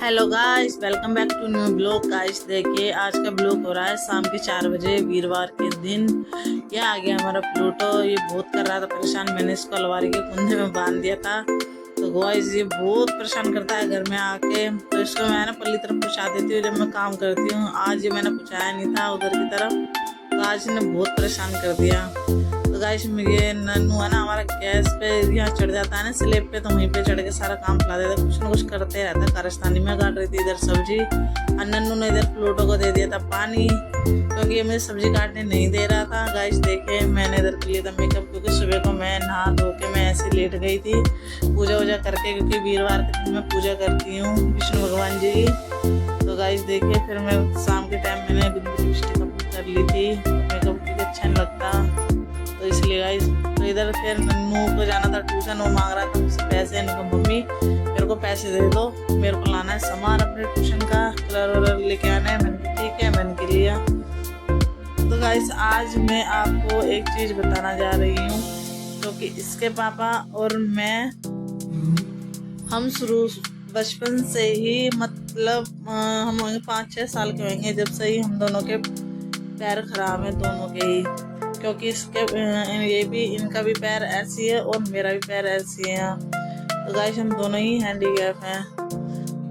Hello guys, welcome back to new blog. Guys देखिए, आज का ब्लॉग हो रहा है शाम के 4 बजे वीरवार के दिन। यह आ गया हमारा प्लूटो। ये बहुत कर रहा था परेशान। मैंने इसको अलमारी के कुंदे में बांध दिया था। तो गाइस ये बहुत परेशान करता है घर में आके। तो इसको मैं ना पल्ली तरफ पहुँचा देती हूँ जब मैं काम करती हूँ। आज ये मैंने पहुँचाया नहीं था उधर की तरफ, तो आज ने बहुत परेशान कर दिया। तो गाइस ये नन्नू है ना हमारा, गैस पे यहाँ चढ़ जाता है ना स्लेब पे, तो वहीं पे चढ़ के सारा काम खिला देता है। कुछ ना कुछ करते रहता है। कारस्तानी में काट रही थी इधर सब्जी, और नन्नू ने इधर प्लूटो को दे दिया था पानी, क्योंकि ये मुझे सब्जी काटने नहीं दे रहा था। गाइस देखे, मैंने इधर कर लिया था मेकअप, क्योंकि सुबह को मैं नहा धो के मैं ऐसे लेट गई थी पूजा वूजा करके, क्योंकि वीरवार के दिन मैं पूजा करती हूँ विष्णु भगवान जी की। तो गाइस देखिए, फिर मैं शाम के टाइम मैंने बिंदी लिपस्टिक अपनी कर ली थी। मेकअप भी अच्छा नहीं लगता, तो इसलिए गाइस। तो इधर फिर नन्नू को जाना था ट्यूशन। वो मांग रहा था मुझसे पैसे। इनको मम्मी मेरे को पैसे दे दो, मेरे को लाना है सामान अपने ट्यूशन का, कलर वलर लेके आना है। मैंने ठीक है, मैंने के लिया। तो गाइस आज मैं आपको एक चीज़ बताना जा रही हूँ, क्योंकि इसके पापा और मैं हम शुरू बचपन से ही, मतलब हम होंगे 5-6 साल के होंगे जब से ही हम दोनों के पैर खराब है, दोनों के ही। क्योंकि इसके ये भी, इनका भी पैर ऐसी है और मेरा भी पैर ऐसी है। तो गाइस हम दोनों ही हैंडीकैप हैं।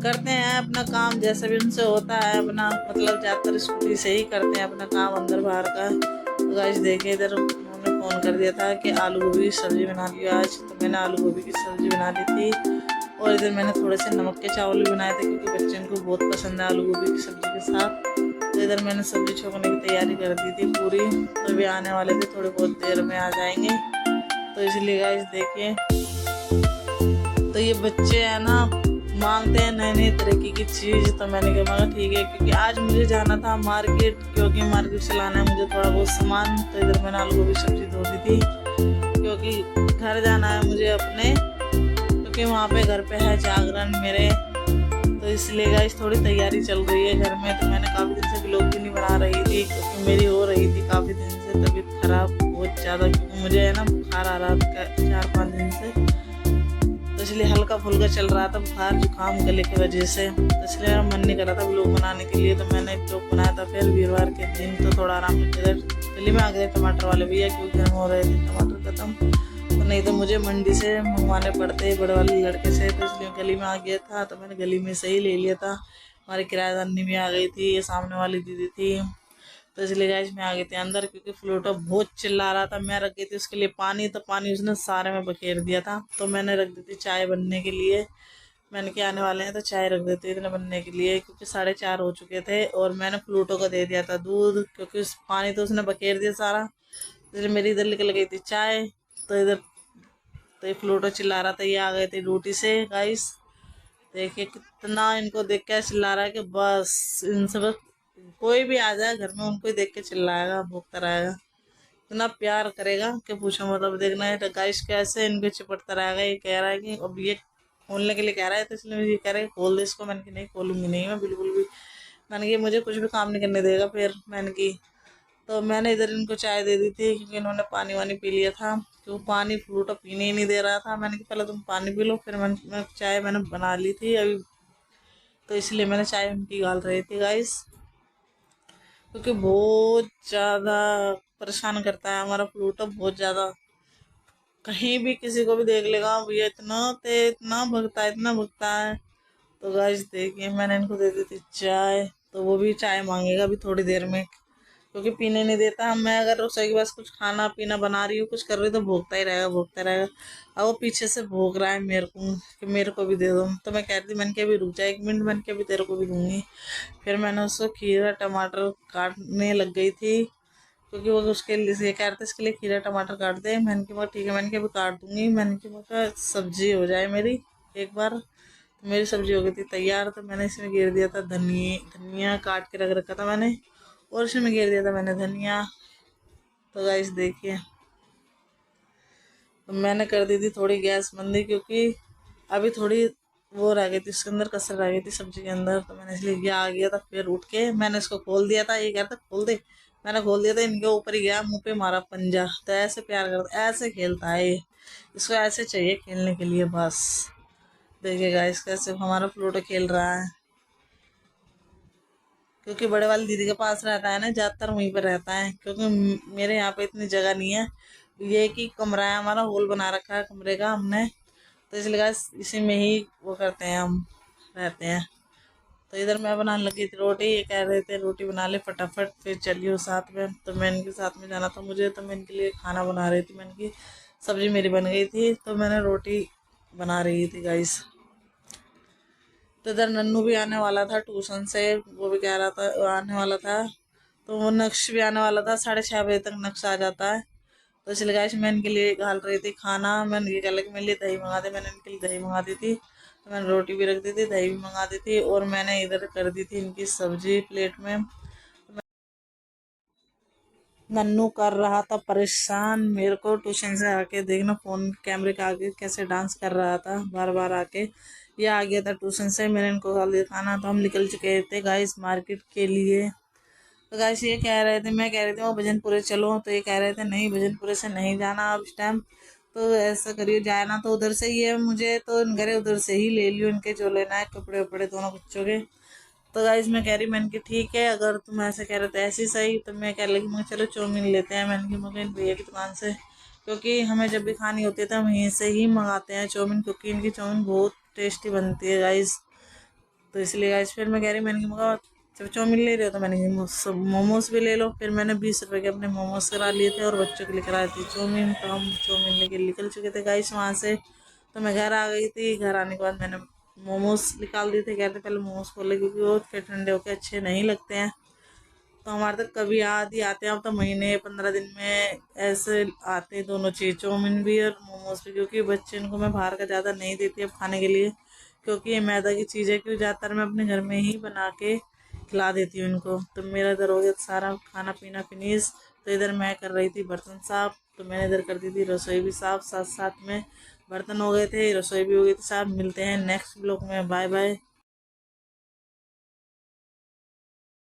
करते हैं अपना काम जैसा भी उनसे होता है अपना, मतलब ज़्यादातर स्कूटी से ही करते हैं अपना काम अंदर बाहर का। तो गाइस देखिए, इधर उन्होंने फ़ोन कर दिया था कि आलू गोभी की सब्ज़ी बना लियो आज। तो मैंने आलू गोभी की सब्ज़ी बना दी थी, और इधर मैंने थोड़े से नमक के चावल भी बनाए थे, क्योंकि बच्चों को बहुत पसंद है आलू गोभी की सब्ज़ी के साथ। तो इधर मैंने सब्जी छोकने की तैयारी कर दी थी पूरी। तो भी आने वाले थे, थोड़ी बहुत देर में आ जाएंगे। तो इसलिए गाइस देखिए, तो ये बच्चे हैं ना, मांगते हैं नई नई तरीके की चीज़। तो मैंने कहा ठीक है, क्योंकि आज मुझे जाना था मार्केट, क्योंकि मार्केट से लाना है मुझे थोड़ा बहुत सामान। तो इधर मैंने आलू गोभी सब्जी धो दी थी, क्योंकि घर जाना है मुझे अपने, क्योंकि वहाँ पे घर पे है जागरण मेरे। तो इसलिए गाइस थोड़ी तैयारी चल रही है घर में। तो मैंने काफ़ी दिन से व्लॉग भी नहीं बना रही थी, क्योंकि मेरी हो रही थी काफ़ी दिन से तबीयत खराब बहुत ज़्यादा, क्योंकि मुझे है ना बुखार आ रहा था 4-5 दिन से। तो इसलिए हल्का फुल्का चल रहा था बुखार जुकाम गले की वजह से। तो इसलिए मेरा मन नहीं कर रहा था व्लॉग बनाने के लिए। तो मैंने व्लॉग बनाया था फिर वीरवार के दिन। तो थोड़ा आराम से गली में आ गए टमाटर वाले भैया, क्योंकि गर्म हो रहे थे टमाटर खत्म। तो नहीं तो मुझे मंडी से मंगवाने पड़ते बड़े वाले लड़के से। तो इसलिए गली में आ गया था, तो मैंने गली में से ही ले लिया था। हमारी किराएदारनी भी आ गई थी, ये सामने वाली दीदी थी। तो इसलिए गाइस मैं आ गई थी अंदर, क्योंकि फ्लूटो बहुत चिल्ला रहा था। मैं रख गई थी उसके लिए पानी, तो पानी उसने सारे में बखेर दिया था। तो मैंने रख दी थी चाय बनने के लिए। मैंने क्या आने वाले हैं तो चाय रख देती इतने बनने के लिए, क्योंकि 4:30 हो चुके थे। और मैंने फ्लूटो को दे दिया था दूध, क्योंकि उस पानी तो उसने बखेर दिया सारा। इसलिए मेरी इधर निकल गई थी चाय। तो इधर तो ये फ्लूटो चिल्ला रहा था। ये आ गए थे ड्यूटी से गाइस। देखिए कितना इनको देख के चिल्ला रहा है कि बस इनसे बस कोई भी आ जाए घर में उनको ही देख के चिल्लाएगा, भूखता रहेगा। इतना प्यार करेगा कि पूछो मतलब। देखना है तो गाइस कैसे इनको चिपटता रहेगा। ये कह रहा है कि अब ये खोलने के लिए कह रहा है, तो इसलिए ये कह रहा है खोल दे इसको। मैंने कि नहीं खोलूंगी नहीं मैं बिल्कुल भी। मैंने कि मुझे कुछ भी काम नहीं करने देगा फिर। मैंने की तो मैंने इधर इनको चाय दे दी थी, क्योंकि इन्होंने पानी वानी पी लिया था। तो पानी फ्लूटो पीने ही नहीं दे रहा था। मैंने कहा पहले तुम पानी पी लो, फिर मैं चाय मैंने बना ली थी अभी। तो इसलिए मैंने चाय उनकी गाल रही थी गाइस, क्योंकि बहुत ज़्यादा परेशान करता है हमारा फ्लूटो, बहुत ज़्यादा। कहीं भी किसी को भी देख लेगा भैया, इतना तेज, इतना भगता है, इतना भगता है। तो गाइस देखिए, मैंने इनको दे दी थी चाय। तो वो भी चाय मांगेगा अभी थोड़ी देर में, क्योंकि पीने नहीं देता। मैं अगर रसोई के पास कुछ खाना पीना बना रही हूँ, कुछ कर रही हूँ, तो भोगता ही रहेगा, भोगता रहेगा। अब वो पीछे से भोग रहा है मेरे को कि मेरे को भी दे दो। तो मैं कह रही थी, मैंने के भी रुक जा 1 मिनट, मैंने के भी तेरे को भी दूंगी। फिर मैंने उसको खीरा टमाटर काटने लग गई थी, क्योंकि वो उसके लिए ये कह रहे थे इसके लिए खीरा टमाटर काट दे। मैंने कहा ठीक है, मैंने कहा भी काट दूंगी। मैंने कहा सब्जी हो जाए मेरी एक बार। तो मेरी सब्जी हो गई थी तैयार। तो मैंने इसमें घेर दिया था धनिया, धनिया काट के रख रखा था मैंने, और इसमें घेर दिया था मैंने धनिया। तो गाइस देखिए, तो मैंने कर दी थी थोड़ी गैस बंदी, क्योंकि अभी थोड़ी वो रह गई थी, उसके अंदर कसर रह गई थी सब्जी के अंदर, तो मैंने इसलिए गया आ गया था। फिर उठ के मैंने इसको खोल दिया था, ये कह रहा था खोल दे, मैंने खोल दिया था, इनके ऊपर ही गया, मुंह पे मारा पंजा। तो ऐसे प्यार करता, ऐसे खेलता है ये, इसको ऐसे चाहिए खेलने के लिए बस। देखिएगा गाइस कैसे हमारा प्लूटो खेल रहा है, क्योंकि बड़े वाली दीदी के पास रहता है ना, ज्यादातर वहीं पर रहता है, क्योंकि मेरे यहाँ पे इतनी जगह नहीं है। ये कि कमरा है हमारा, हॉल बना रखा है कमरे का हमने, तो इसलिए guys इसी में ही वो करते हैं हम, रहते हैं। तो इधर मैं बनाने लगी थी रोटी, ये कह रहे थे रोटी बना ले फटाफट, फिर चलियो साथ में। तो मैं इनके साथ में जाना था मुझे, तो मैं इनके लिए खाना बना रही थी। मैं इनकी सब्जी मेरी बन गई थी, तो मैंने रोटी बना रही थी गाइस। तो इधर नन्नू भी आने वाला था ट्यूशन से, वो भी कह रहा था आने वाला था, तो वो नक्श भी आने वाला था, 6:30 बजे तक नक्श आ जाता है। तो इसलिए गाइस मैं इनके लिए घाल रही थी खाना। मैंने ये कह कि मेरे लिए दही मंगा दे, मैंने इनके लिए दही मंगा दी थी। तो मैंने रोटी भी रख दी थी, दही भी मंगा दी थी, और मैंने इधर कर दी थी इनकी सब्जी प्लेट में। नन्नू कर रहा था परेशान मेरे को, ट्यूशन से आके देखना फोन कैमरे के आगे कैसे डांस कर रहा था बार बार आके। ये आ गया था ट्यूशन से, मैंने इनको खा लिया खाना, तो हम निकल चुके थे गाइस मार्केट के लिए। तो गाइस ये कह रहे थे, मैं कह रही थी वो भजनपुरे चलो, तो ये कह रहे थे नहीं भजनपुरे से नहीं जाना अब इस टाइम। तो ऐसा करियो, जाए ना तो उधर से ही है, मुझे तो घरे उधर से ही ले लियो इनके जो लेना है कपड़े वपड़े दोनों बच्चों के। तो गाइस मैं कह रही, मैंने कि ठीक है अगर तुम ऐसे कह रहे थे ऐसे ही सही। तो मैं कह लगी मैं चलो चाउमीन लेते हैं, मैंने कि मगर इन भैया की दुकान से, क्योंकि हमें जब भी खानी होती है तो हम यहीं से ही मंगाते हैं चाउमीन, क्योंकि इनकी चाउमीन बहुत टेस्टी बनती है गाइस। तो इसलिए गाइस फिर मैं कह रही, मैंने कहा जब चाउमीन ले रहे हो तो मैंने कहा मोमोज भी ले लो। फिर मैंने 20 रुपए के अपने मोमोज करा लिए थे, और बच्चों के लिए कराई थी चाउमीन। तो हम चाउमीन लेके निकल चुके थे गाइस वहाँ से। तो मैं घर आ गई थी, घर आने के बाद मैंने मोमोज निकाल दिए थे, कहते पहले मोमोज खोले, क्योंकि वो फिर ठंडे होके अच्छे नहीं लगते हैं। तो हमारे तक कभी याद ही आते हैं, अब तो महीने 15 दिन में ऐसे आते हैं दोनों चीज़, चाउमीन भी और मोमोज भी, क्योंकि बच्चे इनको मैं बाहर का ज़्यादा नहीं देती अब खाने के लिए, क्योंकि ये मैदा की चीज़ है, क्योंकि ज़्यादातर मैं अपने घर में ही बना के खिला देती हूँ इनको। तो मेरा इधर हो गया सारा खाना पीना फिनिश। तो इधर मैं कर रही थी बर्तन साफ, तो मैंने इधर कर दी थी रसोई भी साफ, साथ साथ में बर्तन हो गए थे, रसोई भी हो गई थी साफ। मिलते हैं नेक्स्ट ब्लॉग में, बाय बाय।